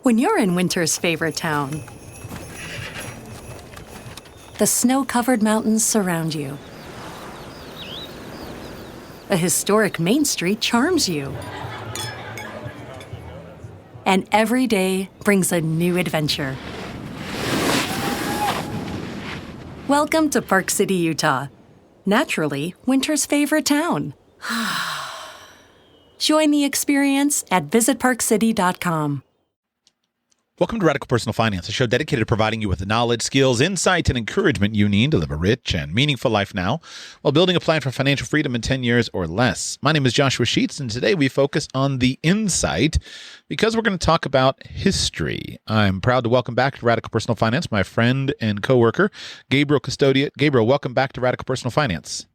When you're in winter's favorite town, the snow-covered mountains surround you. A historic Main Street charms you. And every day brings a new adventure. Welcome to Park City, Utah. Naturally, winter's favorite town. Join the experience at visitparkcity.com. Welcome to Radical Personal Finance, a show dedicated to providing you with the knowledge, skills, insight, and encouragement you need to live a rich and meaningful life now while building a plan for financial freedom in 10 years or less. My name is Joshua Sheets, and today we focus on the insight because we're going to talk about history. I'm proud to welcome back to Radical Personal Finance my friend and coworker, Gabriel Custodiet. Gabriel, welcome back to Radical Personal Finance.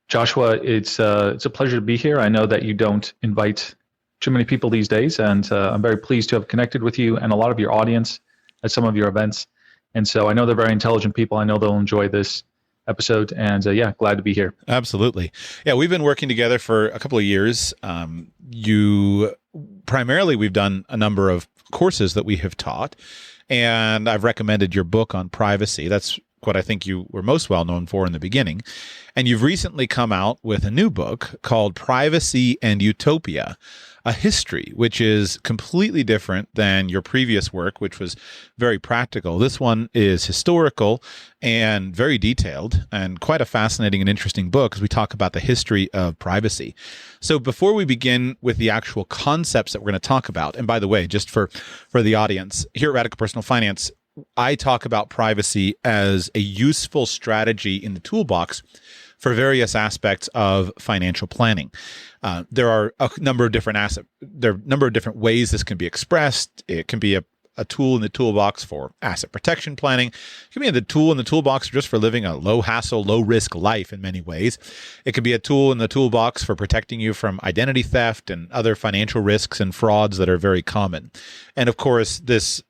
Joshua, it's a pleasure to be here. I know that you don't invite too many people these days, and I'm very pleased to have connected with you and a lot of your audience at some of your events. And so I know they're very intelligent people. I know they'll enjoy this episode, and glad to be here. Absolutely. Yeah, we've been working together for a couple of years. We've done a number of courses that we have taught, and I've recommended your book on privacy. That's what I think you were most well known for in the beginning. And you've recently come out with a new book called Privacy and Utopia, a history, which is completely different than your previous work, which was very practical. This one is historical and very detailed and quite a fascinating and interesting book as we talk about the history of privacy. So before we begin with the actual concepts that we're going to talk about, and by the way, just for the audience, here at Radical Personal Finance, I talk about privacy as a useful strategy in the toolbox for various aspects of financial planning. There are a number of different ways this can be expressed. It can be a tool in the toolbox for asset protection planning. It can be the tool in the toolbox just for living a low hassle, low risk life in many ways. It can be a tool in the toolbox for protecting you from identity theft and other financial risks and frauds that are very common. And of course, this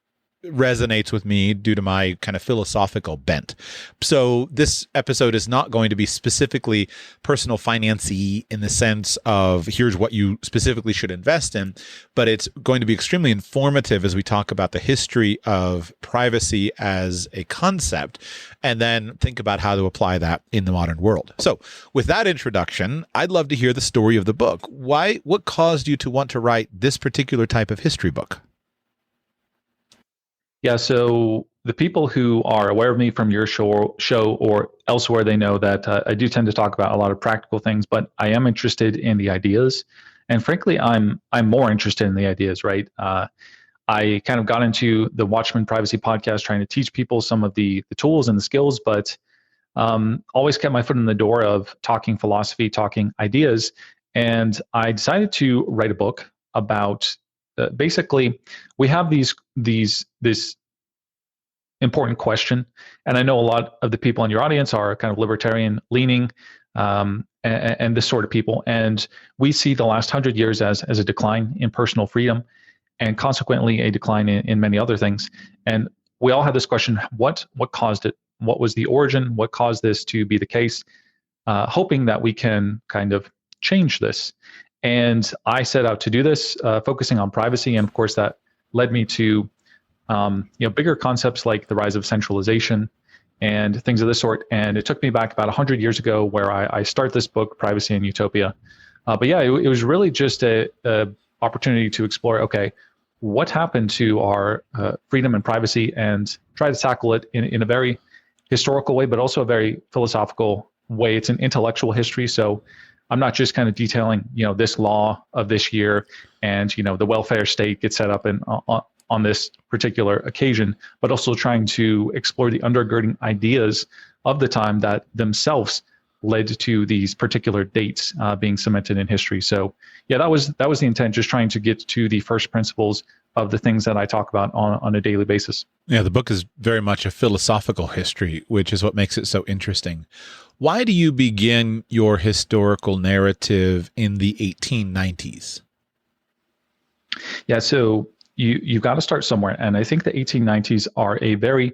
resonates with me due to my kind of philosophical bent. So this episode is not going to be specifically personal finance-y in the sense of here's what you specifically should invest in, but it's going to be extremely informative as we talk about the history of privacy as a concept and then think about how to apply that in the modern world. So with that introduction, I'd love to hear the story of the book. What caused you to want to write this particular type of history book? Yeah, so the people who are aware of me from your show or elsewhere, they know that I do tend to talk about a lot of practical things, but I am interested in the ideas. And frankly, I'm more interested in the ideas, right? I kind of got into the Watchman Privacy podcast trying to teach people some of the tools and the skills, but always kept my foot in the door of talking philosophy, talking ideas. And I decided to write a book about basically, we have this important question, and I know a lot of the people in your audience are kind of libertarian leaning, and this sort of people, and we see the last 100 years as a decline in personal freedom, and consequently a decline in many other things. And we all have this question: what caused it? What was the origin? What caused this to be the case? Hoping that we can kind of change this. And I set out to do this, focusing on privacy, and of course that led me to bigger concepts like the rise of centralization and things of this sort. And it took me back about 100 years ago where I start this book, Privacy and Utopia. It was really just a opportunity to explore, okay, what happened to our freedom and privacy, and try to tackle it in a very historical way, but also a very philosophical way. It's an intellectual history, so I'm not just kind of detailing, this law of this year and, the welfare state gets set up on this particular occasion, but also trying to explore the undergirding ideas of the time that themselves led to these particular dates being cemented in history. So that was the intent, just trying to get to the first principles of the things that I talk about on a daily basis. Yeah, the book is very much a philosophical history, which is what makes it so interesting. Why do you begin your historical narrative in the 1890s? Yeah, so you've got to start somewhere. And I think the 1890s are a very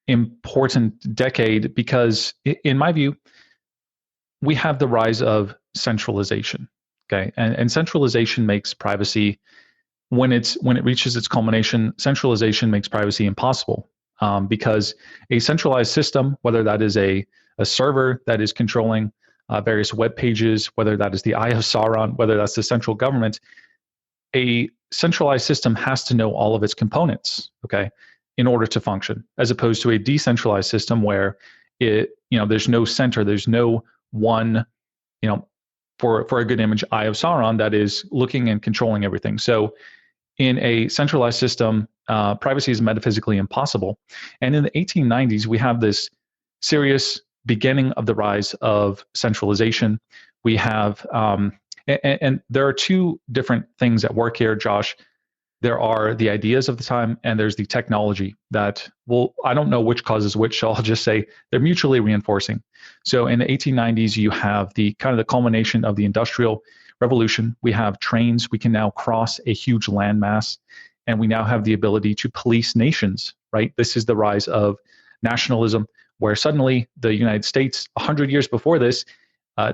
important decade because, in my view, we have the rise of centralization. Okay, and centralization makes privacy when it reaches its culmination, centralization makes privacy impossible, because a centralized system, whether that is a server that is controlling various web pages, whether that is the Eye of Sauron, whether that's the central government, a centralized system has to know all of its components, okay, in order to function, as opposed to a decentralized system where there's no center, there's no one, for a good image, Eye of Sauron that is looking and controlling everything. So in a centralized system, privacy is metaphysically impossible. And in the 1890s, we have this serious beginning of the rise of centralization. We have, and there are two different things at work here, Josh. There are the ideas of the time, and there's the technology that, well, I don't know which causes which, so I'll just say they're mutually reinforcing. So in the 1890s, you have the kind of the culmination of the Industrial Revolution. We have trains. We can now cross a huge landmass, and we now have the ability to police nations, right? This is the rise of nationalism, where suddenly the United States, 100 years before this,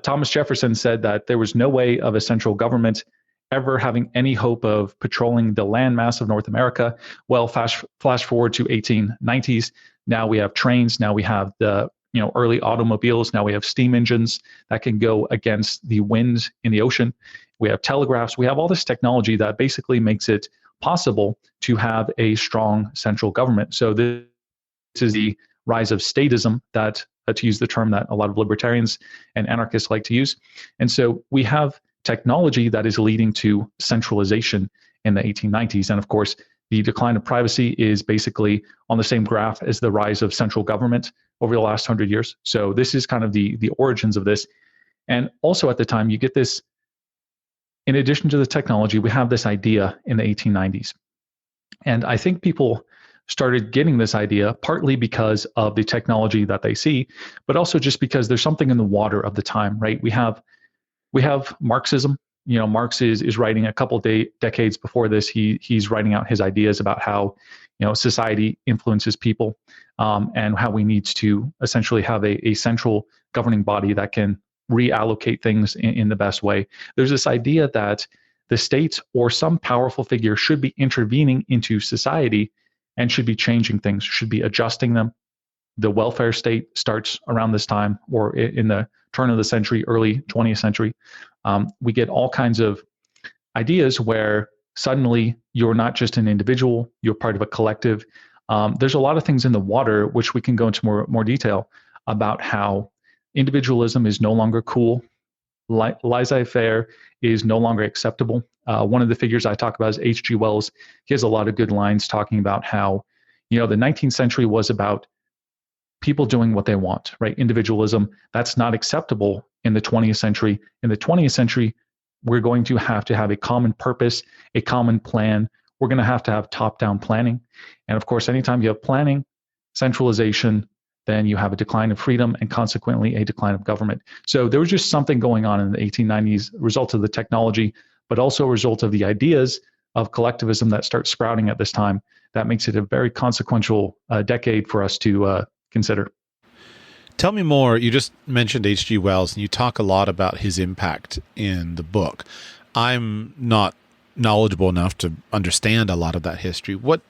Thomas Jefferson said that there was no way of a central government ever having any hope of patrolling the landmass of North America. Well, flash forward to 1890s. Now we have trains. Now we have the early automobiles. Now we have steam engines that can go against the wind in the ocean. We have telegraphs. We have all this technology that basically makes it possible to have a strong central government. So this is the rise of statism, that to use the term that a lot of libertarians and anarchists like to use. And so we have technology that is leading to centralization in the 1890s. And of course, the decline of privacy is basically on the same graph as the rise of central government over the last 100 years. So this is kind of the origins of this. And also at the time, you get this, in addition to the technology, we have this idea in the 1890s. And I think people started getting this idea partly because of the technology that they see, but also just because there's something in the water of the time, right? We have Marxism. Marx is writing a couple decades before this. He's writing out his ideas about how society influences people, and how we need to essentially have a central governing body that can reallocate things in the best way. There's this idea that the state or some powerful figure should be intervening into society and should be changing things, should be adjusting them. The welfare state starts around this time, or in the turn of the century, early 20th century. We get all kinds of ideas where suddenly you're not just an individual, you're part of a collective. There's a lot of things in the water, which we can go into more detail about how individualism is no longer cool. Laissez-faire is no longer acceptable. One of the figures I talk about is H.G. Wells. He has a lot of good lines talking about how, the 19th century was about people doing what they want, right? Individualism, that's not acceptable in the 20th century. In the 20th century, we're going to have a common purpose, a common plan. We're going to have top-down planning. And of course, anytime you have planning, centralization, then you have a decline of freedom and consequently a decline of government. So there was just something going on in the 1890s, a result of the technology, but also a result of the ideas of collectivism that start sprouting at this time. That makes it a very consequential decade for us to consider. Tell me more. You just mentioned H.G. Wells, and you talk a lot about his impact in the book. I'm not knowledgeable enough to understand a lot of that history. Why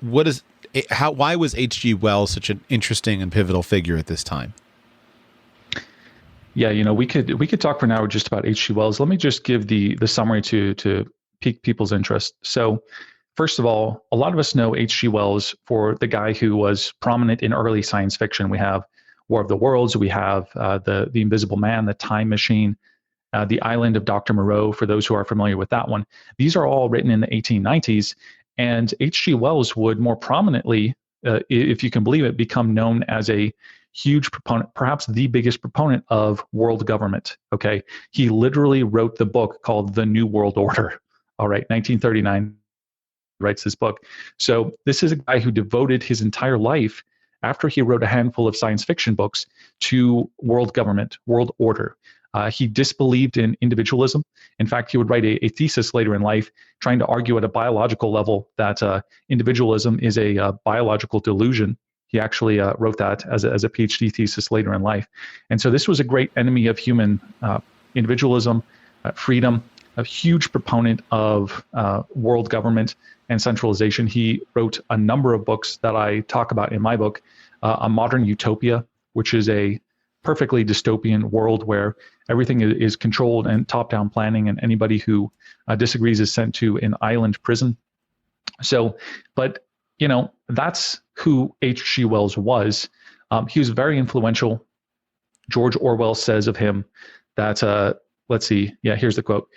was H.G. Wells such an interesting and pivotal figure at this time? Yeah, we could talk for an hour just about H.G. Wells. Let me just give the summary to pique people's interest. So, first of all, a lot of us know H.G. Wells for the guy who was prominent in early science fiction. We have War of the Worlds, we have the Invisible Man, the Time Machine, the Island of Dr. Moreau, for those who are familiar with that one. These are all written in the 1890s, and H.G. Wells would more prominently, if you can believe it, become known as a huge proponent, perhaps the biggest proponent of world government. Okay, he literally wrote the book called The New World Order. All right, 1939 writes this book. So this is a guy who devoted his entire life, after he wrote a handful of science fiction books, to world government, world order. He disbelieved in individualism. In fact, he would write a thesis later in life trying to argue at a biological level that individualism is a biological delusion. He actually wrote that as a PhD thesis later in life. And so this was a great enemy of human individualism, freedom, a huge proponent of world government, and centralization. He wrote a number of books that I talk about in my book, A Modern Utopia, which is a perfectly dystopian world where everything is controlled and top-down planning, and anybody who disagrees is sent to an island prison. So, but, that's who H.G. Wells was. He was very influential. George Orwell says of him that, let's see, here's the quote.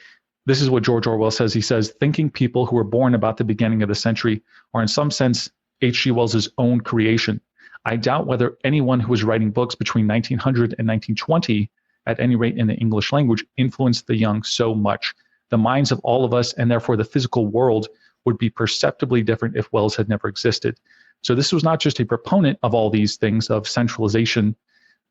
This is what George Orwell says. He says, thinking people who were born about the beginning of the century are in some sense H.G. Wells' own creation. I doubt whether anyone who was writing books between 1900 and 1920, at any rate in the English language, influenced the young so much. The minds of all of us, and therefore the physical world, would be perceptibly different if Wells had never existed. So this was not just a proponent of all these things, of centralization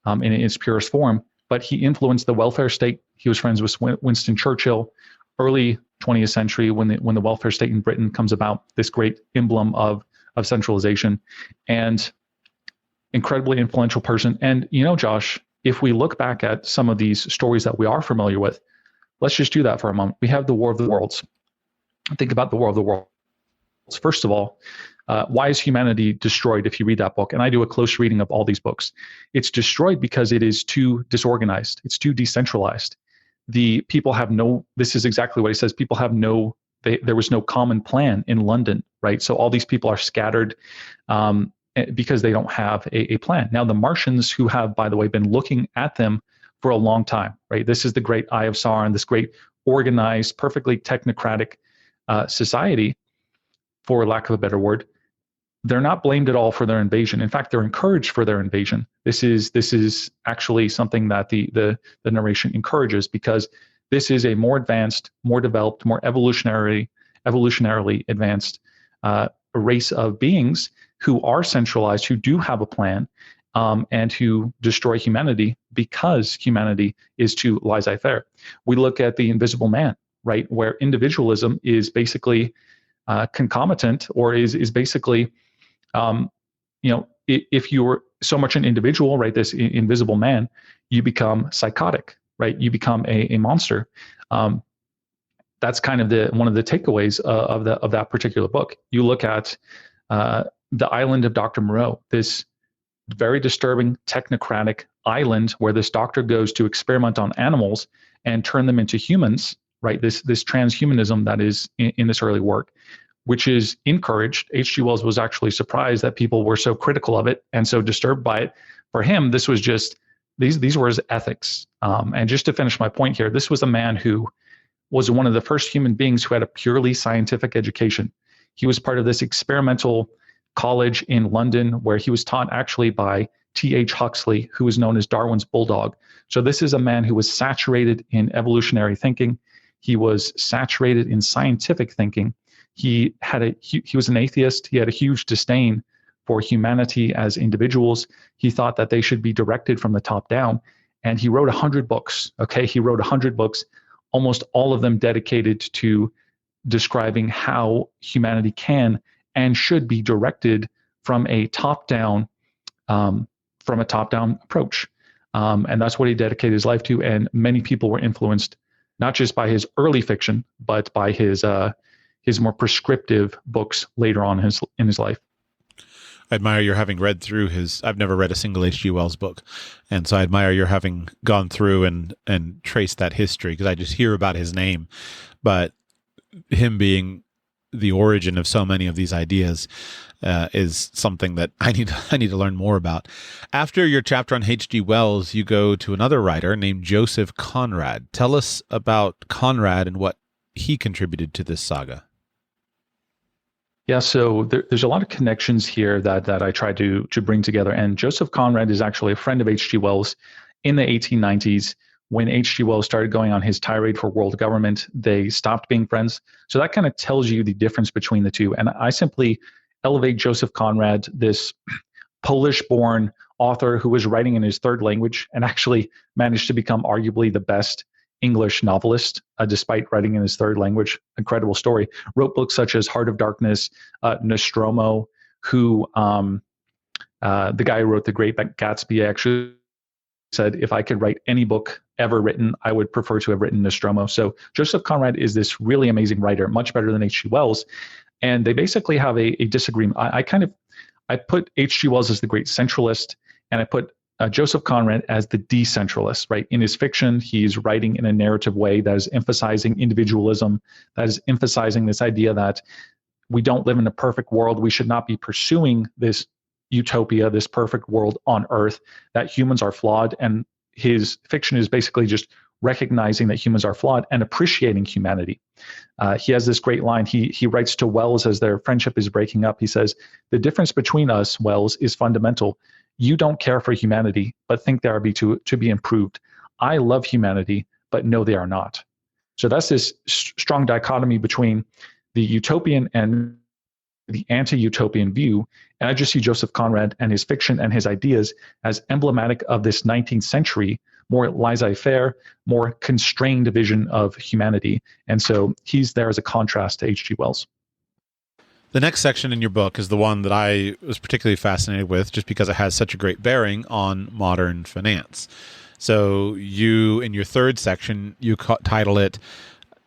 in its purest form, but he influenced the welfare state. He was friends with Winston Churchill. Early 20th century, when the welfare state in Britain comes about, this great emblem of centralization, and incredibly influential person. And Josh, if we look back at some of these stories that we are familiar with, let's just do that for a moment. We have the War of the Worlds. Think about the War of the Worlds. First of all, why is humanity destroyed if you read that book? And I do a close reading of all these books. It's destroyed because it is too disorganized. It's too decentralized. The people have this is exactly what he says, people have there was no common plan in London, right? So all these people are scattered because they don't have a plan. Now, the Martians, who have, by the way, been looking at them for a long time, right? This is the great Eye of Sauron, this great organized, perfectly technocratic society, for lack of a better word. They're not blamed at all for their invasion. In fact, they're encouraged for their invasion. This is actually something that the narration encourages, because this is a more advanced, more developed, more evolutionarily advanced race of beings who are centralized, who do have a plan, and who destroy humanity because humanity is too laissez-faire. We look at the Invisible Man, right, where individualism is basically concomitant, or is basically, if you're so much an individual, right, this invisible man, you become psychotic, right? You become a monster. That's kind of one of the takeaways of that particular book. You look at the island of Dr. Moreau, this very disturbing technocratic island where this doctor goes to experiment on animals and turn them into humans, right? This transhumanism that is in this early work, which is encouraged. H.G. Wells was actually surprised that people were so critical of it and so disturbed by it. For him, this was just, these were his ethics. And just to finish my point here, this was a man who was one of the first human beings who had a purely scientific education. He was part of this experimental college in London where he was taught actually by T.H. Huxley, who was known as Darwin's bulldog. So this is a man who was saturated in evolutionary thinking. He was saturated in scientific thinking. He was an atheist. He had a huge disdain for humanity as individuals. He thought that they should be directed from the top down. And he wrote 100 books. Okay, he wrote 100 books, almost all of them dedicated to describing how humanity can and should be directed from a top-down approach. And that's what he dedicated his life to. And many people were influenced not just by his early fiction, but by his more prescriptive books later on in his life. I admire your having read through I've never read a single H.G. Wells book. And so I admire your having gone through and traced that history, because I just hear about his name. But him being the origin of so many of these ideas is something that I need to learn more about. After your chapter on H.G. Wells, you go to another writer named Joseph Conrad. Tell us about Conrad and what he contributed to this saga. Yeah, so there's a lot of connections here that I tried to bring together. And Joseph Conrad is actually a friend of H.G. Wells. In the 1890s, when H.G. Wells started going on his tirade for world government, they stopped being friends. So that kind of tells you the difference between the two. And I simply elevate Joseph Conrad, this Polish-born author who was writing in his third language and actually managed to become arguably the best English novelist, despite writing in his third language. Incredible story. Wrote books such as Heart of Darkness, Nostromo, who the guy who wrote The Great Gatsby actually said, if I could write any book ever written, I would prefer to have written Nostromo. So Joseph Conrad is this really amazing writer, much better than H.G. Wells. And they basically have a disagreement. I put H.G. Wells as the great centralist, and I put Joseph Conrad as the decentralist, right? In his fiction, he's writing in a narrative way that is emphasizing individualism, that is emphasizing this idea that we don't live in a perfect world. We should not be pursuing this utopia, this perfect world on Earth, that humans are flawed. And his fiction is basically just recognizing that humans are flawed and appreciating humanity. He has this great line. He writes to Wells as their friendship is breaking up. He says, "The difference between us, Wells, is fundamental. You don't care for humanity, but think they are to be improved. I love humanity, but know they are not." So that's this strong dichotomy between the utopian and the anti-utopian view. And I just see Joseph Conrad and his fiction and his ideas as emblematic of this 19th century, more laissez-faire, more constrained vision of humanity. And so he's there as a contrast to H.G. Wells. The next section in your book is the one that I was particularly fascinated with just because it has such a great bearing on modern finance. So you, in your third section, you title it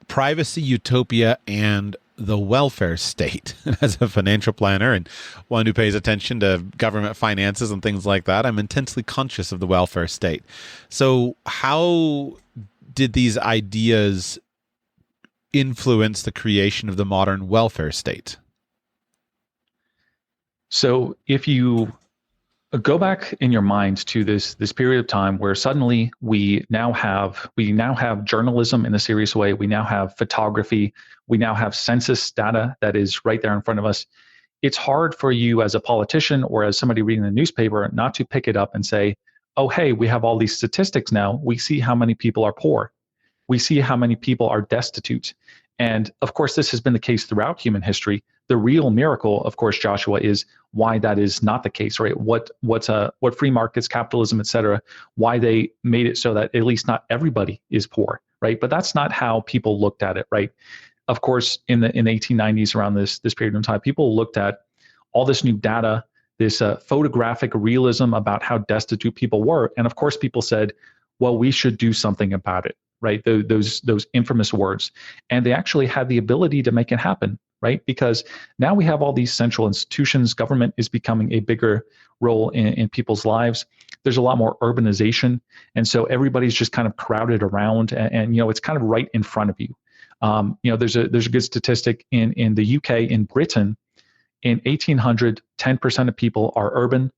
Privacy, Utopia, and the Welfare State. As a financial planner and one who pays attention to government finances and things like that, I'm intensely conscious of the welfare state. So how did these ideas influence the creation of the modern welfare state? So if you go back in your mind to this period of time where suddenly we now have journalism in a serious way, we now have photography, we now have census data that is right there in front of us. It's hard for you as a politician or as somebody reading the newspaper not to pick it up and say, oh, hey, we have all these statistics now. We see how many people are poor. We see how many people are destitute. And of course, this has been the case throughout human history. The real miracle, of course, Joshua, is why that is not the case, right? What free markets, capitalism, et cetera, why they made it so that at least not everybody is poor, right? But that's not how people looked at it, right? Of course, in the 1890s, around this period of time, people looked at all this new data, this photographic realism about how destitute people were, and of course, people said, well, we should do something about it, right? Those infamous words, and they actually had the ability to make it happen, right? Because now we have all these central institutions. Government is becoming a bigger role in people's lives. There's a lot more urbanization, and so everybody's just kind of crowded around, and it's kind of right in front of you. There's a good statistic in the UK, in Britain, in 1800, 10% of people are urban,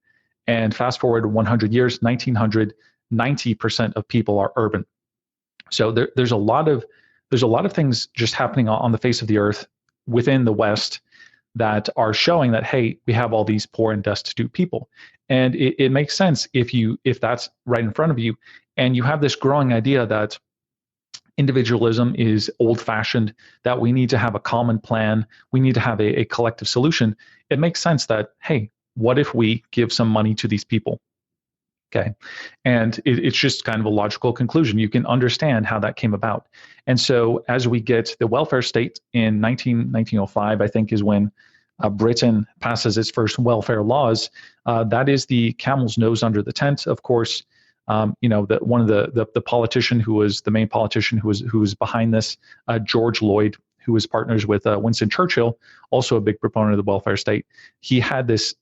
and fast forward 100 years, 1900, 90% of people are urban. So there's a lot of things just happening on the face of the earth within the West that are showing that, hey, we have all these poor and destitute people. And it makes sense if that's right in front of you, and you have this growing idea that individualism is old-fashioned, that we need to have a common plan, we need to have a collective solution. It makes sense that, hey, what if we give some money to these people? Okay. And it's just kind of a logical conclusion. You can understand how that came about. And so as we get the welfare state in 1905, I think is when Britain passes its first welfare laws. That is the camel's nose under the tent. Of course, that one of the politician who was the main politician who was behind this, George Lloyd, who was partners with Winston Churchill, also a big proponent of the welfare state. He had this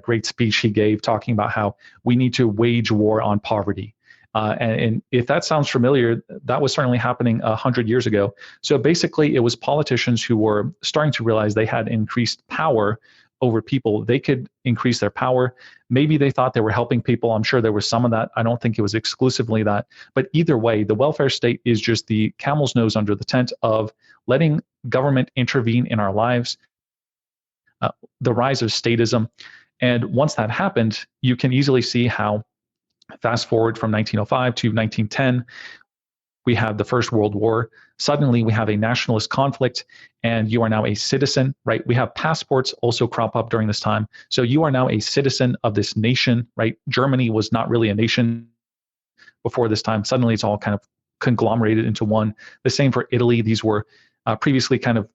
great speech he gave talking about how we need to wage war on poverty. And if that sounds familiar, that was certainly happening 100 years ago. So basically, it was politicians who were starting to realize they had increased power over people. They could increase their power. Maybe they thought they were helping people. I'm sure there was some of that. I don't think it was exclusively that. But either way, the welfare state is just the camel's nose under the tent of letting government intervene in our lives, the rise of statism. And once that happened, you can easily see how, fast forward from 1905 to 1910, we have the First World War. Suddenly, we have a nationalist conflict, and you are now a citizen, right? We have passports also crop up during this time. So you are now a citizen of this nation, right? Germany was not really a nation before this time. Suddenly, it's all kind of conglomerated into one. The same for Italy. These were previously kind of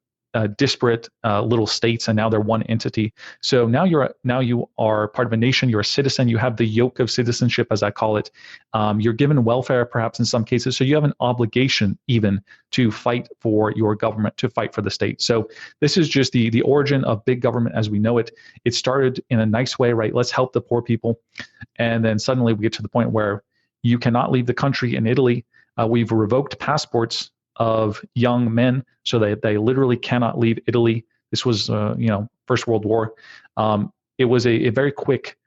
disparate little states, and now they're one entity. So now you are part of a nation. You're a citizen. You have the yoke of citizenship, as I call it. You're given welfare, perhaps in some cases. So you have an obligation even to fight for your government, to fight for the state. So this is just the origin of big government as we know it. It started in a nice way, right? Let's help the poor people, and then suddenly we get to the point where you cannot leave the country. In Italy, we've revoked passports of young men, so they literally cannot leave Italy. This was, First World War. It was a very quick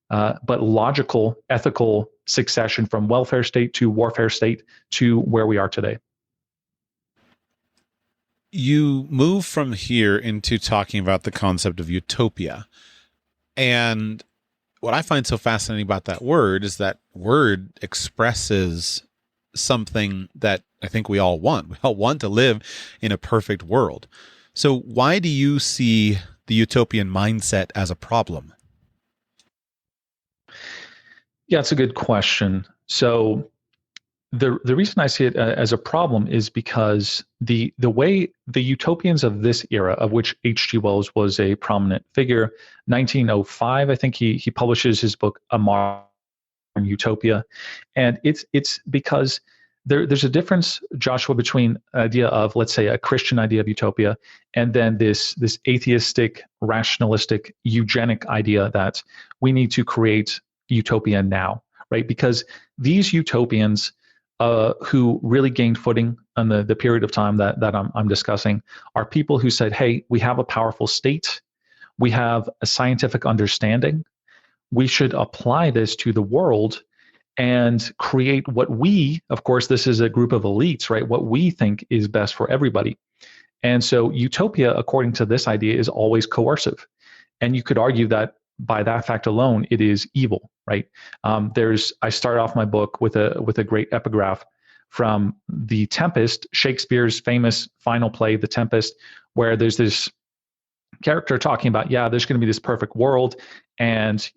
but logical, ethical succession from welfare state to warfare state to where we are today. You move from here into talking about the concept of utopia. And what I find so fascinating about that word is that word expresses something that I think we all want. We all want to live in a perfect world. So why do you see the utopian mindset as a problem? Yeah, it's a good question. So the reason I see it as a problem is because the way the utopians of this era, of which H.G. Wells was a prominent figure, 1905, I think he publishes his book A Modern Utopia, and it's because there's a difference, Joshua, between an idea of, let's say, a Christian idea of utopia, and then this atheistic, rationalistic, eugenic idea that we need to create utopia now, right? Because these utopians who really gained footing in the period of time that I'm discussing are people who said, hey, we have a powerful state, we have a scientific understanding, we should apply this to the world and create what we, of course, this is a group of elites, right? What we think is best for everybody. And so utopia, according to this idea, is always coercive. And you could argue that by that fact alone, it is evil, right? I start off my book with a great epigraph from The Tempest, Shakespeare's famous final play, The Tempest, where there's this character talking about, there's going to be this perfect world, and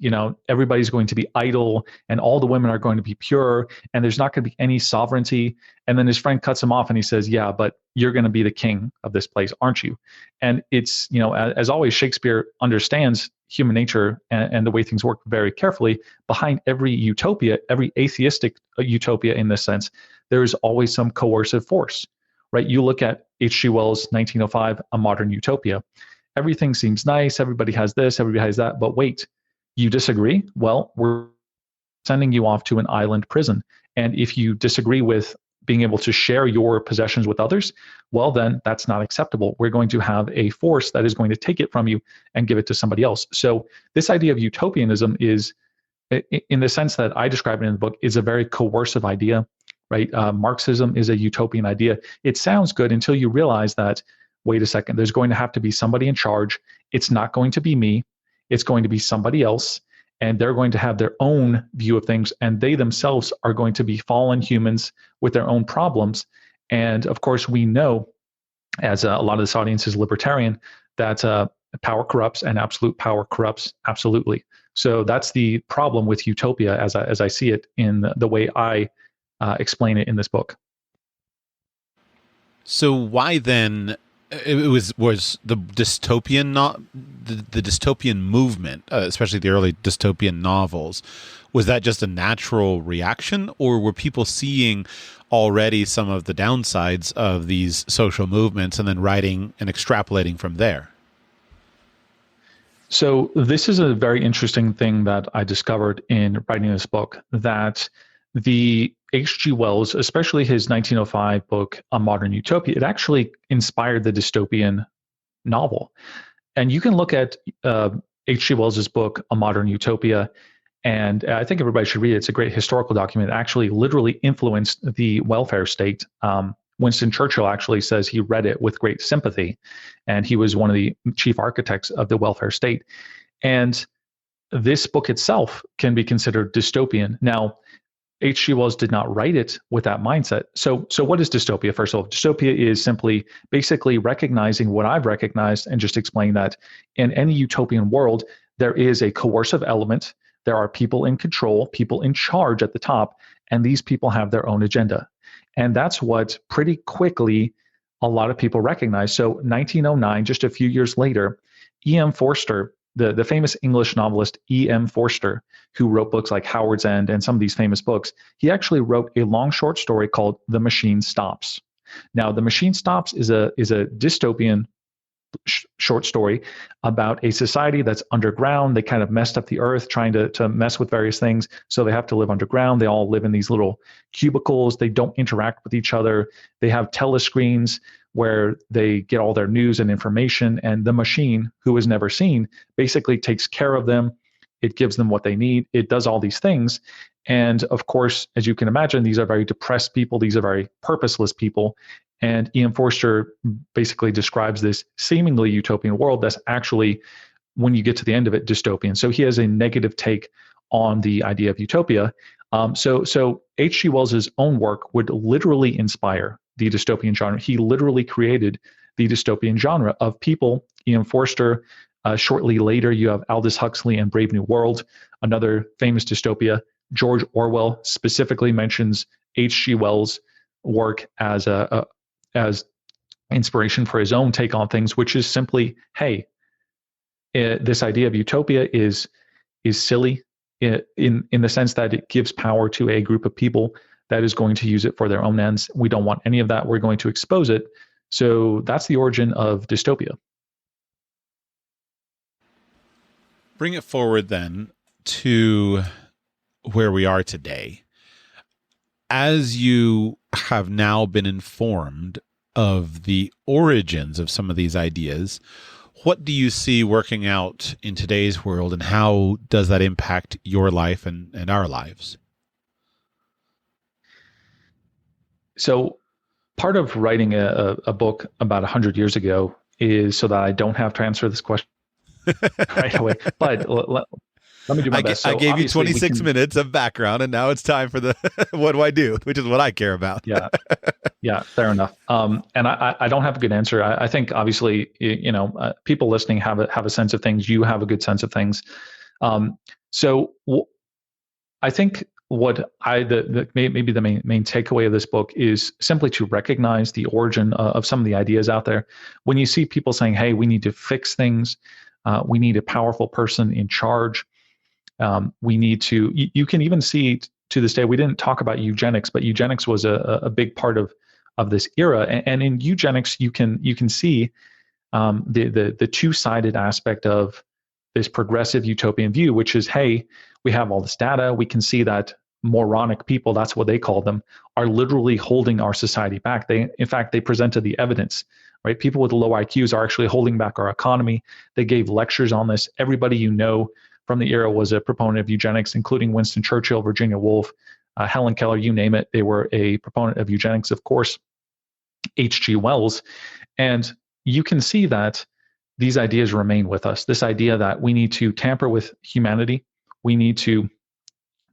everybody's going to be idle, and all the women are going to be pure, and there's not going to be any sovereignty. And then his friend cuts him off and he says, yeah, but you're going to be the king of this place, aren't you? And it's, as always, Shakespeare understands human nature and the way things work very carefully. Behind every utopia, every atheistic utopia in this sense, there is always some coercive force, right? You look at H.G. Wells' 1905, A Modern Utopia. Everything seems nice, everybody has this, everybody has that, but wait, you disagree? Well, we're sending you off to an island prison. And if you disagree with being able to share your possessions with others, well, then that's not acceptable. We're going to have a force that is going to take it from you and give it to somebody else. So this idea of utopianism is, in the sense that I describe it in the book, is a very coercive idea, right? Marxism is a utopian idea. It sounds good until you realize that, wait a second, there's going to have to be somebody in charge. It's not going to be me. It's going to be somebody else. And they're going to have their own view of things. And they themselves are going to be fallen humans with their own problems. And of course, we know, as a lot of this audience is libertarian, that power corrupts and absolute power corrupts absolutely. So that's the problem with utopia as I see it in the way I explain it in this book. So why then it was the dystopian, not the dystopian movement, especially the early dystopian novels, was that just a natural reaction, or were people seeing already some of the downsides of these social movements and then writing and extrapolating from there? So this is a very interesting thing that I discovered in writing this book, that the H.G. Wells, especially his 1905 book, A Modern Utopia, it actually inspired the dystopian novel. And you can look at H.G. Wells's book, A Modern Utopia, and I think everybody should read it. It's a great historical document. It actually literally influenced the welfare state. Winston Churchill actually says he read it with great sympathy, and he was one of the chief architects of the welfare state. And this book itself can be considered dystopian. Now, H.G. Wells did not write it with that mindset. So what is dystopia? First of all, dystopia is simply basically recognizing what I've recognized and just explaining that in any utopian world, there is a coercive element. There are people in control, people in charge at the top, and these people have their own agenda. And that's what pretty quickly a lot of people recognize. So 1909, just a few years later, E.M. Forster, the famous English novelist E.M. Forster, who wrote books like Howard's End and some of these famous books, he actually wrote a long short story called The Machine Stops. Now, The Machine Stops is a dystopian short story about a society that's underground. They kind of messed up the earth trying to mess with various things. So they have to live underground. They all live in these little cubicles. They don't interact with each other. They have telescreens where they get all their news and information. And the machine, who is never seen, basically takes care of them. It gives them what they need. It does all these things. And of course, as you can imagine, these are very depressed people. These are very purposeless people. And E.M. Forster basically describes this seemingly utopian world that's actually, when you get to the end of it, dystopian. So he has a negative take on the idea of utopia. So H.G. Wells' own work would literally inspire the dystopian genre. He literally created the dystopian genre of people. E.M. Forster, shortly later, you have Aldous Huxley and Brave New World, another famous dystopia. George Orwell specifically mentions H.G. Wells' work as inspiration for his own take on things, which is simply, hey, this idea of utopia is silly in the sense that it gives power to a group of people that is going to use it for their own ends. We don't want any of that. We're going to expose it. So that's the origin of dystopia. Bring it forward then to where we are today. As you have now been informed of the origins of some of these ideas, what do you see working out in today's world, and how does that impact your life and our lives? So part of writing a book about 100 years ago is so that I don't have to answer this question right away. But let me do my best. So I gave you 26 minutes of background, and now it's time for the what do I do, which is what I care about. Yeah, fair enough. And I don't have a good answer. I think obviously, people listening have a sense of things. You have a good sense of things. So I think what maybe the main takeaway of this book is simply to recognize the origin of some of the ideas out there. When you see people saying, "Hey, we need to fix things. We need a powerful person in charge. We need to," you can even see to this day, we didn't talk about eugenics, but eugenics was a big part of this era. And in eugenics, you can see the two-sided aspect of this progressive utopian view, which is, hey, we have all this data. We can see that moronic people, that's what they call them, are literally holding our society back. In fact, they presented the evidence, right? People with low IQs are actually holding back our economy. They gave lectures on this. Everybody you know from the era was a proponent of eugenics, including Winston Churchill, Virginia Woolf, Helen Keller, you name it. They were a proponent of eugenics, of course, H.G. Wells. And you can see that these ideas remain with us. This idea that we need to tamper with humanity. We need to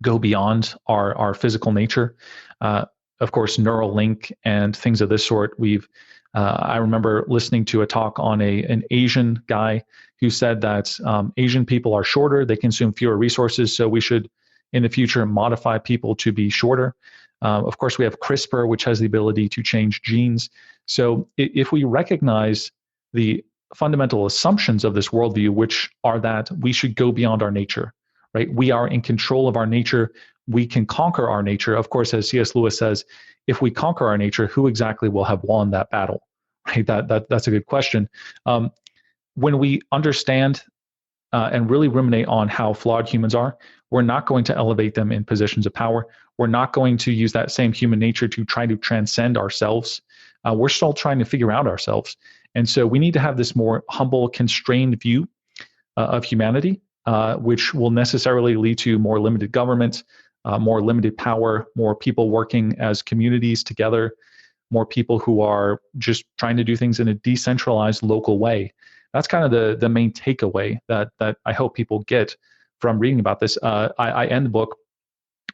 go beyond our physical nature. Of course, Neuralink and things of this sort. I remember listening to a talk on an Asian guy who said that Asian people are shorter, they consume fewer resources, so we should, in the future, modify people to be shorter. Of course, we have CRISPR, which has the ability to change genes. So if we recognize the fundamental assumptions of this worldview, which are that we should go beyond our nature, right? We are in control of our nature. We can conquer our nature. Of course, as C.S. Lewis says, if we conquer our nature, who exactly will have won that battle? Right? That's a good question. When we understand and really ruminate on how flawed humans are, we're not going to elevate them in positions of power. We're not going to use that same human nature to try to transcend ourselves. We're still trying to figure out ourselves. And so we need to have this more humble, constrained view of humanity, which will necessarily lead to more limited government, more limited power, more people working as communities together, more people who are just trying to do things in a decentralized local way. That's kind of the main takeaway that I hope people get from reading about this. I end the book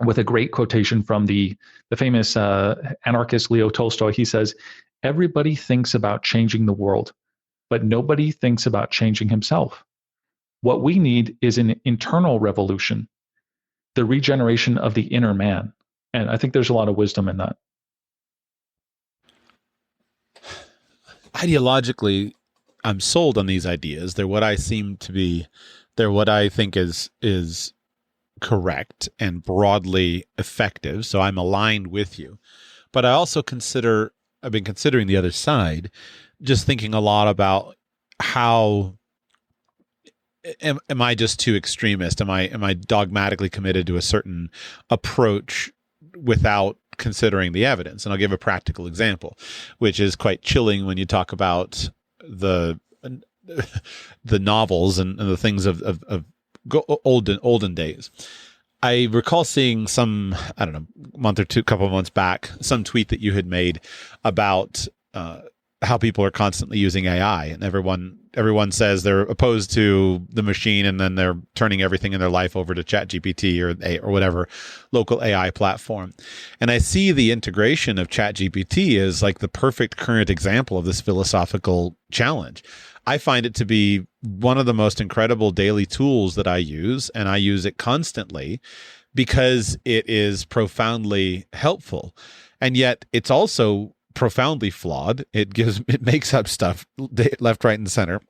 with a great quotation from the famous anarchist Leo Tolstoy. He says, "Everybody thinks about changing the world, but nobody thinks about changing himself. What we need is an internal revolution, the regeneration of the inner man." And I think there's a lot of wisdom in that. ideologically, I'm sold on these ideas. They're what they're what I think is correct and broadly effective. So I'm aligned with you. But I've been considering the other side, just thinking a lot about how am I just too extremist? Am I dogmatically committed to a certain approach without considering the evidence? And I'll give a practical example, which is quite chilling when you talk about the novels and the things of olden days. I recall seeing some, I don't know, couple of months back, some tweet that you had made about how people are constantly using AI, and everyone says they're opposed to the machine, and then they're turning everything in their life over to ChatGPT or whatever local AI platform. And I see the integration of ChatGPT as like the perfect current example of this philosophical challenge. I find it to be one of the most incredible daily tools that I use, and I use it constantly because it is profoundly helpful. And yet it's also profoundly flawed. It makes up stuff left, right, and center,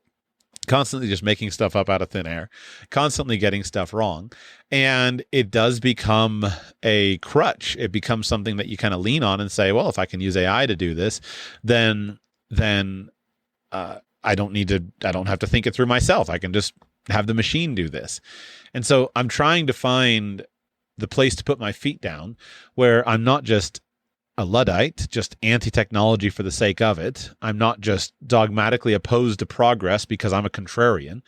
constantly just making stuff up out of thin air, constantly getting stuff wrong. And it does become a crutch. It becomes something that you kind of lean on and say, well, if I can use AI to do this, then I don't have to think it through myself. I can just have the machine do this. And so I'm trying to find the place to put my feet down where I'm not just a Luddite, just anti-technology for the sake of it. I'm not just dogmatically opposed to progress because I'm a contrarian.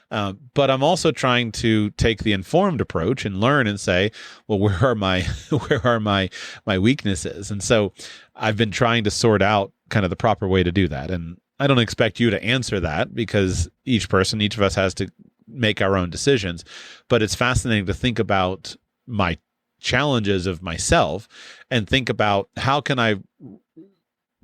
But I'm also trying to take the informed approach and learn and say, well, where are my weaknesses? And so I've been trying to sort out kind of the proper way to do that. And I don't expect you to answer that because each of us has to make our own decisions. But it's fascinating to think about my challenges of myself and think about how can I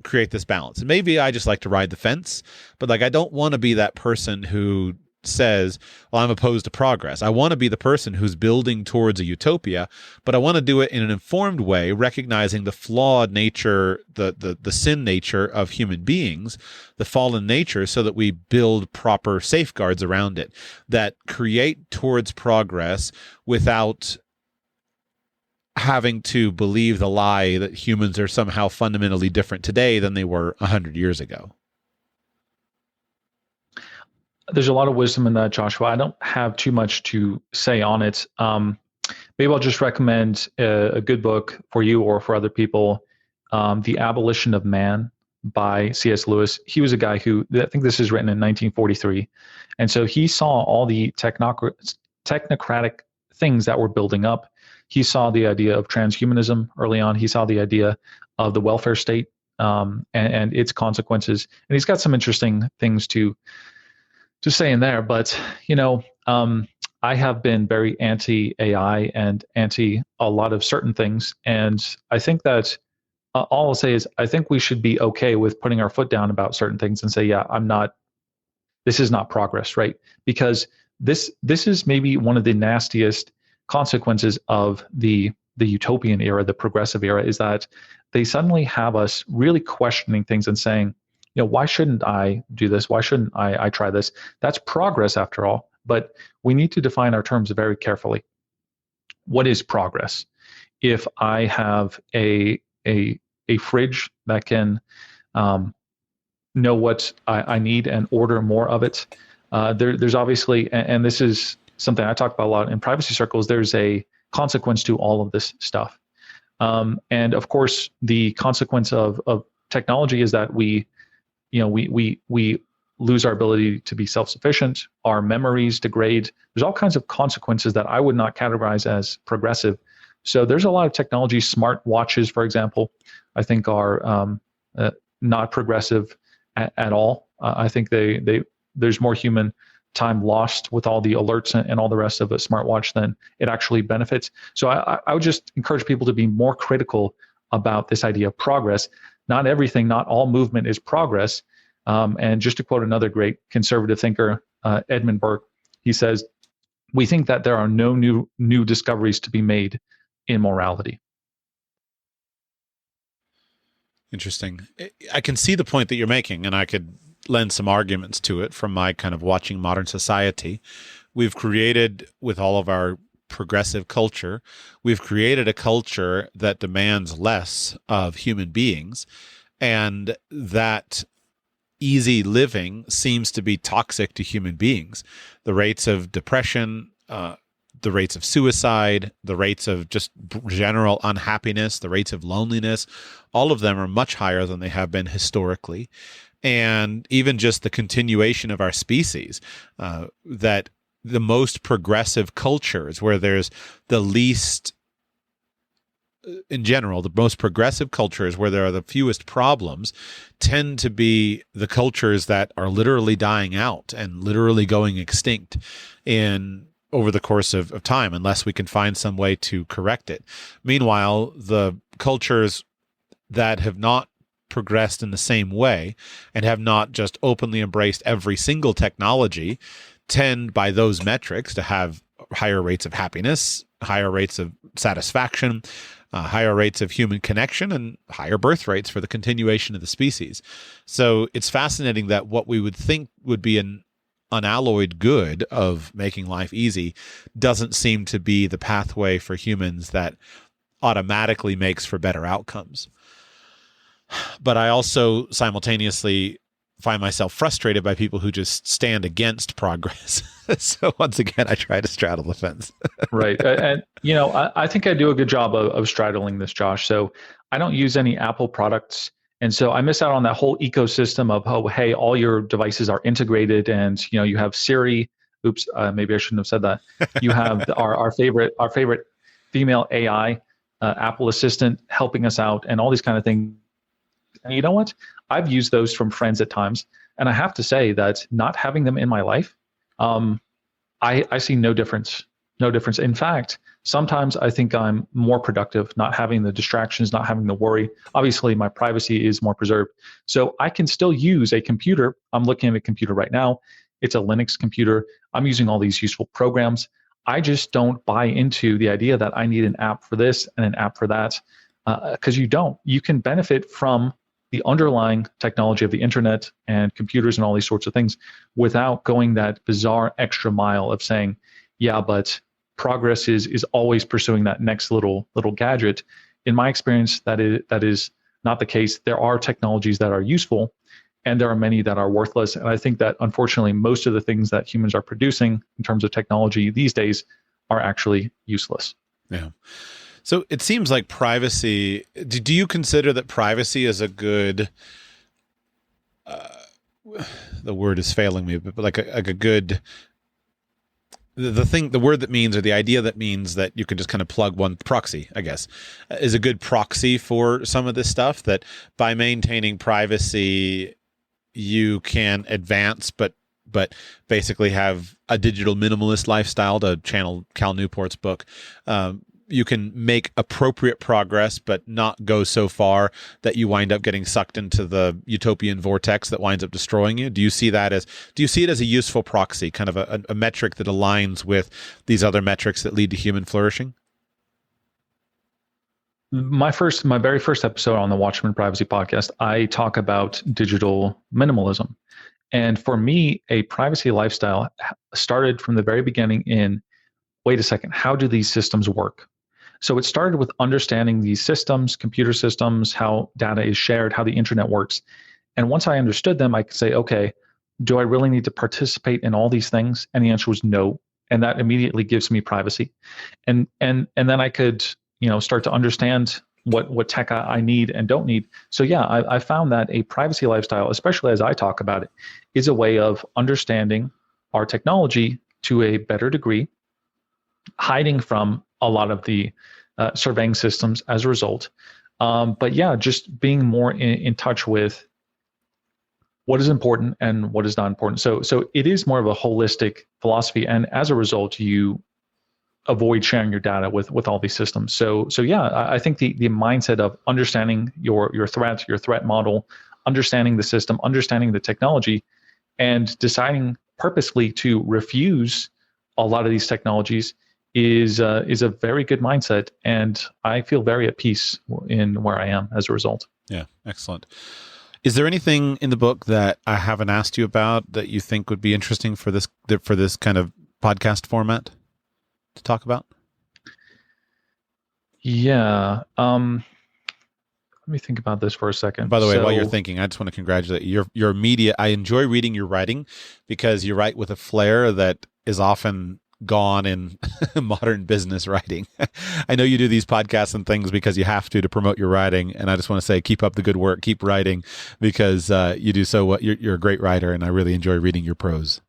create this balance. And maybe I just like to ride the fence, but like I don't want to be that person who says, well, I'm opposed to progress. I want to be the person who's building towards a utopia, but I want to do it in an informed way, recognizing the flawed nature, the sin nature of human beings, the fallen nature, so that we build proper safeguards around it that create towards progress without having to believe the lie that humans are somehow fundamentally different today than they were 100 years ago. There's a lot of wisdom in that, Joshua. I don't have too much to say on it. Maybe I'll just recommend a good book for you or for other people, The Abolition of Man by C.S. Lewis. He was a guy who, I think this is written in 1943. And so he saw all the technocratic things that were building up. He saw the idea of transhumanism early on. He saw the idea of the welfare state and its consequences. And he's got some interesting things to say in there. But, I have been very anti-AI and anti a lot of certain things. And I think that all I'll say is I think we should be okay with putting our foot down about certain things and say, yeah, this is not progress, right? Because this is maybe one of the nastiest consequences of the utopian era, the progressive era, is that they suddenly have us really questioning things and saying, why shouldn't I do this? Why shouldn't I try this? That's progress after all, but we need to define our terms very carefully. What is progress? If I have a fridge that can know what I need and order more of it, there's obviously, and this is something I talk about a lot in privacy circles, there's a consequence to all of this stuff. And of course, the consequence of technology is that we lose our ability to be self-sufficient, our memories degrade. There's all kinds of consequences that I would not categorize as progressive. So there's a lot of technology. Smart watches, for example, I think are not progressive at all. I think there's more human time lost with all the alerts and all the rest of a smartwatch than it actually benefits. So I would just encourage people to be more critical about this idea of progress. Not everything, not all movement is progress. And just to quote another great conservative thinker, Edmund Burke, he says, we think that there are no new discoveries to be made in morality. Interesting. I can see the point that you're making, and I could lend some arguments to it from my kind of watching modern society. We've created, with all of our progressive culture, we've created a culture that demands less of human beings, and that easy living seems to be toxic to human beings. The rates of depression, the rates of suicide, the rates of just general unhappiness, the rates of loneliness, all of them are much higher than they have been historically. And even just the continuation of our species, that the most progressive cultures where there's the least, in general, the most progressive cultures where there are the fewest problems tend to be the cultures that are literally dying out and literally going extinct over the course of time, unless we can find some way to correct it. Meanwhile, the cultures that have not progressed in the same way and have not just openly embraced every single technology tend, by those metrics, to have higher rates of happiness, higher rates of satisfaction, higher rates of human connection, and higher birth rates for the continuation of the species. So it's fascinating that what we would think would be an unalloyed good of making life easy doesn't seem to be the pathway for humans that automatically makes for better outcomes. But I also simultaneously find myself frustrated by people who just stand against progress. So once again, I try to straddle the fence. Right. And, I think I do a good job of straddling this, Josh. So I don't use any Apple products. And so I miss out on that whole ecosystem of, oh, hey, all your devices are integrated, and you have Siri. Oops, maybe I shouldn't have said that. You have our favorite female AI, Apple Assistant, helping us out, and all these kind of things. And you know what? I've used those from friends at times, and I have to say that not having them in my life, I see no difference. No difference. In fact, sometimes I think I'm more productive not having the distractions, not having the worry. Obviously, my privacy is more preserved. So I can still use a computer. I'm looking at a computer right now. It's a Linux computer. I'm using all these useful programs. I just don't buy into the idea that I need an app for this and an app for that, because you don't. You can benefit from the underlying technology of the internet and computers and all these sorts of things without going that bizarre extra mile of saying, yeah, but progress is always pursuing that next little gadget. In my experience, that is not the case. There are technologies that are useful, and there are many that are worthless. And I think that, unfortunately, most of the things that humans are producing in terms of technology these days are actually useless. Yeah. So it seems like privacy, do you consider that privacy is a good, the word is failing me, but like a good, the word that means, or the idea that means that you can just kind of plug one proxy, I guess, is a good proxy for some of this stuff, that by maintaining privacy, you can advance, but basically have a digital minimalist lifestyle, to channel Cal Newport's book. You can make appropriate progress, but not go so far that you wind up getting sucked into the utopian vortex that winds up destroying you. Do you see it as a useful proxy, kind of a metric that aligns with these other metrics that lead to human flourishing? My very first episode on the Watchman Privacy Podcast, I talk about digital minimalism. And for me, a privacy lifestyle started from the very beginning in, wait a second, how do these systems work? So it started with understanding these systems, computer systems, how data is shared, how the internet works. And once I understood them, I could say, okay, do I really need to participate in all these things? And the answer was no. And that immediately gives me privacy. And then I could, start to understand what tech I need and don't need. So yeah, I found that a privacy lifestyle, especially as I talk about it, is a way of understanding our technology to a better degree, hiding from a lot of the surveying systems as a result. But yeah, just being more in touch with what is important and what is not important. So it is more of a holistic philosophy. And as a result, you avoid sharing your data with all these systems. So yeah, I think the mindset of understanding your threat model, understanding the system, understanding the technology, and deciding purposely to refuse a lot of these technologies is a very good mindset, and I feel very at peace in where I am as a result. Yeah, excellent. Is there anything in the book that I haven't asked you about that you think would be interesting for this kind of podcast format to talk about? Yeah. Let me think about this for a second. By the way, while you're thinking, I just want to congratulate you. Your media. I enjoy reading your writing because you write with a flair that is often gone in modern business writing. I know you do these podcasts and things because you have to promote your writing, and I just want to say, keep up the good work, keep writing, because you do so well. You're a great writer, and I really enjoy reading your prose.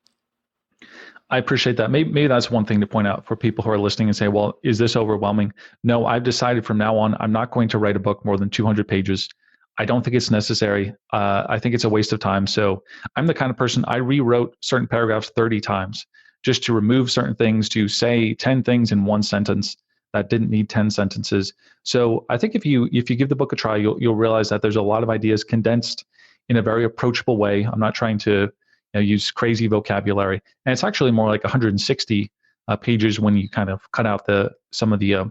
I appreciate that. Maybe that's one thing to point out for people who are listening and say, well, is this overwhelming? No, I've decided from now on, I'm not going to write a book more than 200 pages. I don't think it's necessary. I think it's a waste of time. So I'm the kind of person, I rewrote certain paragraphs 30 times just to remove certain things, to say 10 things in one sentence that didn't need 10 sentences. So I think if you give the book a try, you'll realize that there's a lot of ideas condensed in a very approachable way. I'm not trying to use crazy vocabulary, and it's actually more like 160 pages when you kind of cut out some of the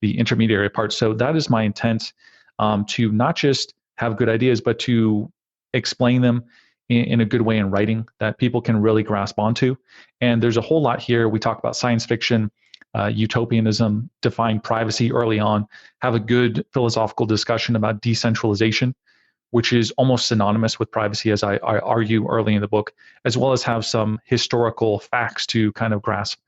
intermediary parts. So that is my intent, to not just have good ideas, but to explain them in a good way in writing that people can really grasp onto. And there's a whole lot here. We talk about science fiction, utopianism, define privacy early on, have a good philosophical discussion about decentralization, which is almost synonymous with privacy, as I argue early in the book, as well as have some historical facts to kind of grasp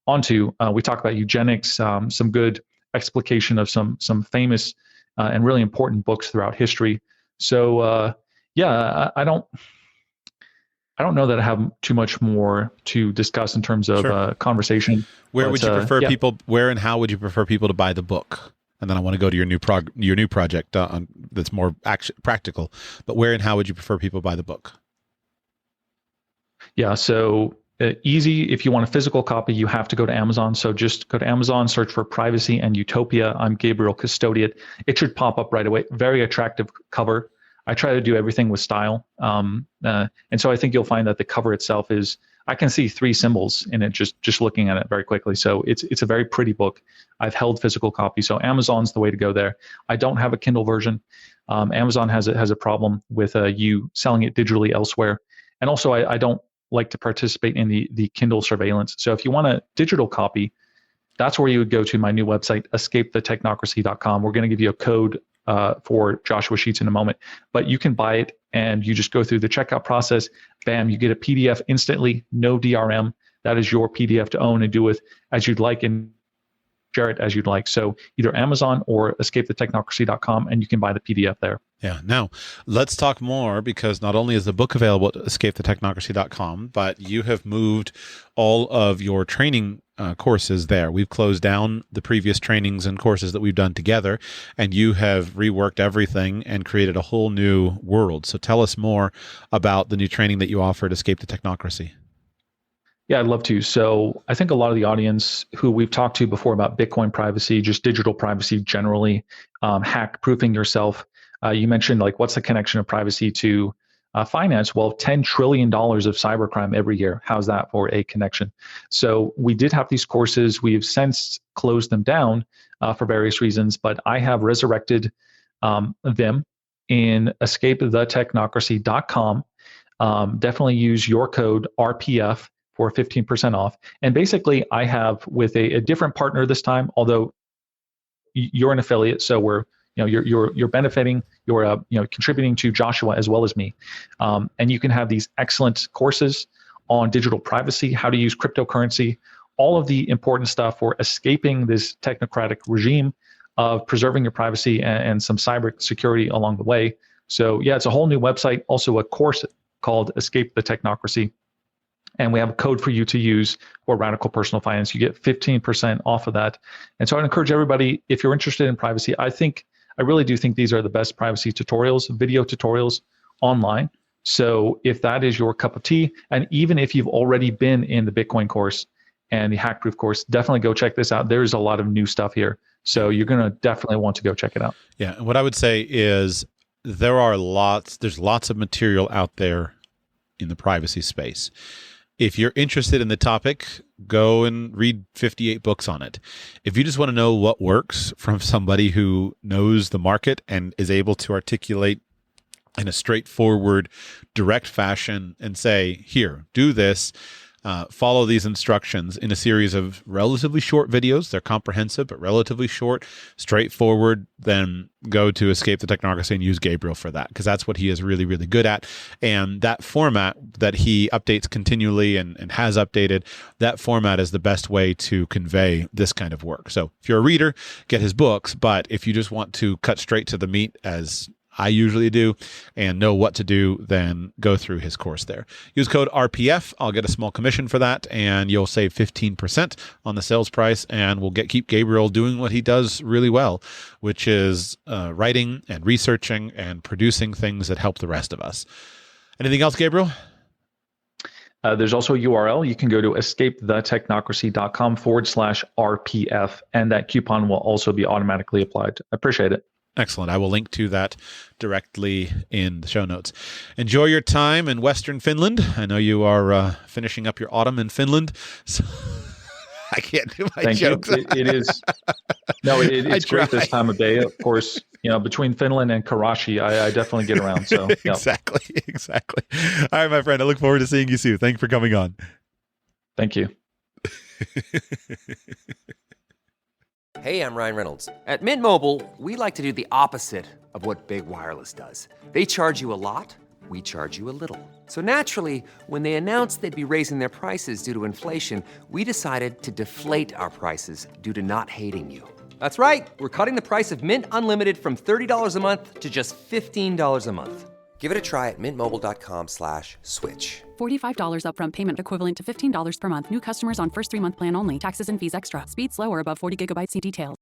onto. We talk about eugenics, some good explication of some famous and really important books throughout history. So I don't know that I have too much more to discuss in terms of conversation. Where would you prefer people? Where and how would you prefer people to buy the book? And then I want to go to your new project that's more practical. But where and how would you prefer people buy the book? Yeah, so easy. If you want a physical copy, you have to go to Amazon. So just go to Amazon, search for Privacy and Utopia. I'm Gabriel Custodiet. It should pop up right away. Very attractive cover. I try to do everything with style. And so I think you'll find that the cover itself is, I can see 3 symbols in it just looking at it very quickly. So it's a very pretty book. I've held physical copies, so Amazon's the way to go there. I don't have a Kindle version. Amazon has a problem with you selling it digitally elsewhere. And also I don't like to participate in the Kindle surveillance. So if you want a digital copy, that's where you would go to my new website, escapethetechnocracy.com. We're going to give you a code for Joshua Sheets in a moment, but you can buy it and you just go through the checkout process. Bam, you get a PDF instantly, no DRM. That is your PDF to own and do with as you'd like and share it as you'd like. So either Amazon or escapethetechnocracy.com, and you can buy the PDF there. Yeah. Now, let's talk more, because not only is the book available at escapethetechnocracy.com, but you have moved all of your training courses there. We've closed down the previous trainings and courses that we've done together, and you have reworked everything and created a whole new world. So tell us more about the new training that you offer at Escape the Technocracy. Yeah, I'd love to. So I think a lot of the audience who we've talked to before about Bitcoin privacy, just digital privacy generally, hack proofing yourself. You mentioned, like, what's the connection of privacy to finance? Well, $10 trillion of cybercrime every year. How's that for a connection? So we did have these courses. We have since closed them down for various reasons, but I have resurrected them in escapethetechnocracy.com. Definitely use your code RPF for 15% off. And basically, I have with a different partner this time, although you're an affiliate, so you're benefiting, you're contributing to Joshua as well as me. And you can have these excellent courses on digital privacy, how to use cryptocurrency, all of the important stuff for escaping this technocratic regime of preserving your privacy and some cyber security along the way. So yeah, it's a whole new website, also a course called Escape the Technocracy. And we have a code for you to use for Radical Personal Finance. You get 15% off of that. And so I'd encourage everybody, if you're interested in privacy, I really do think these are the best privacy tutorials, video tutorials online. So if that is your cup of tea, and even if you've already been in the Bitcoin course and the Hackproof course, definitely go check this out. There's a lot of new stuff here. So you're going to definitely want to go check it out. Yeah. And what I would say is there's lots of material out there in the privacy space. If you're interested in the topic, go and read 58 books on it. If you just want to know what works from somebody who knows the market and is able to articulate in a straightforward, direct fashion and say, here, do this, follow these instructions in a series of relatively short videos. They're comprehensive, but relatively short, straightforward. Then go to Escape the Technocracy and use Gabriel for that, because that's what he is really, really good at. And that format that he updates continually and has updated, that format is the best way to convey this kind of work. So if you're a reader, get his books. But if you just want to cut straight to the meat, as I usually do, and know what to do, then go through his course there. Use code RPF. I'll get a small commission for that, and you'll save 15% on the sales price, and we'll keep Gabriel doing what he does really well, which is writing and researching and producing things that help the rest of us. Anything else, Gabriel? There's also a URL. You can go to escapethetechnocracy.com/RPF, and that coupon will also be automatically applied. I appreciate it. Excellent. I will link to that directly in the show notes. Enjoy your time in Western Finland. I know you are finishing up your autumn in Finland, so I can't do my Thank jokes. You. It is. No, it's great this time of day. Of course, between Finland and Karachi, I definitely get around. So yeah. Exactly. All right, my friend. I look forward to seeing you soon. Thank you for coming on. Thank you. Hey, I'm Ryan Reynolds. At Mint Mobile, we like to do the opposite of what Big Wireless does. They charge you a lot, we charge you a little. So naturally, when they announced they'd be raising their prices due to inflation, we decided to deflate our prices due to not hating you. That's right. We're cutting the price of Mint Unlimited from $30 a month to just $15 a month. Give it a try at mintmobile.com/switch. $45 upfront payment equivalent to $15 per month. New customers on first 3-month plan only. Taxes and fees extra. Speed slower above 40 gigabytes. See details.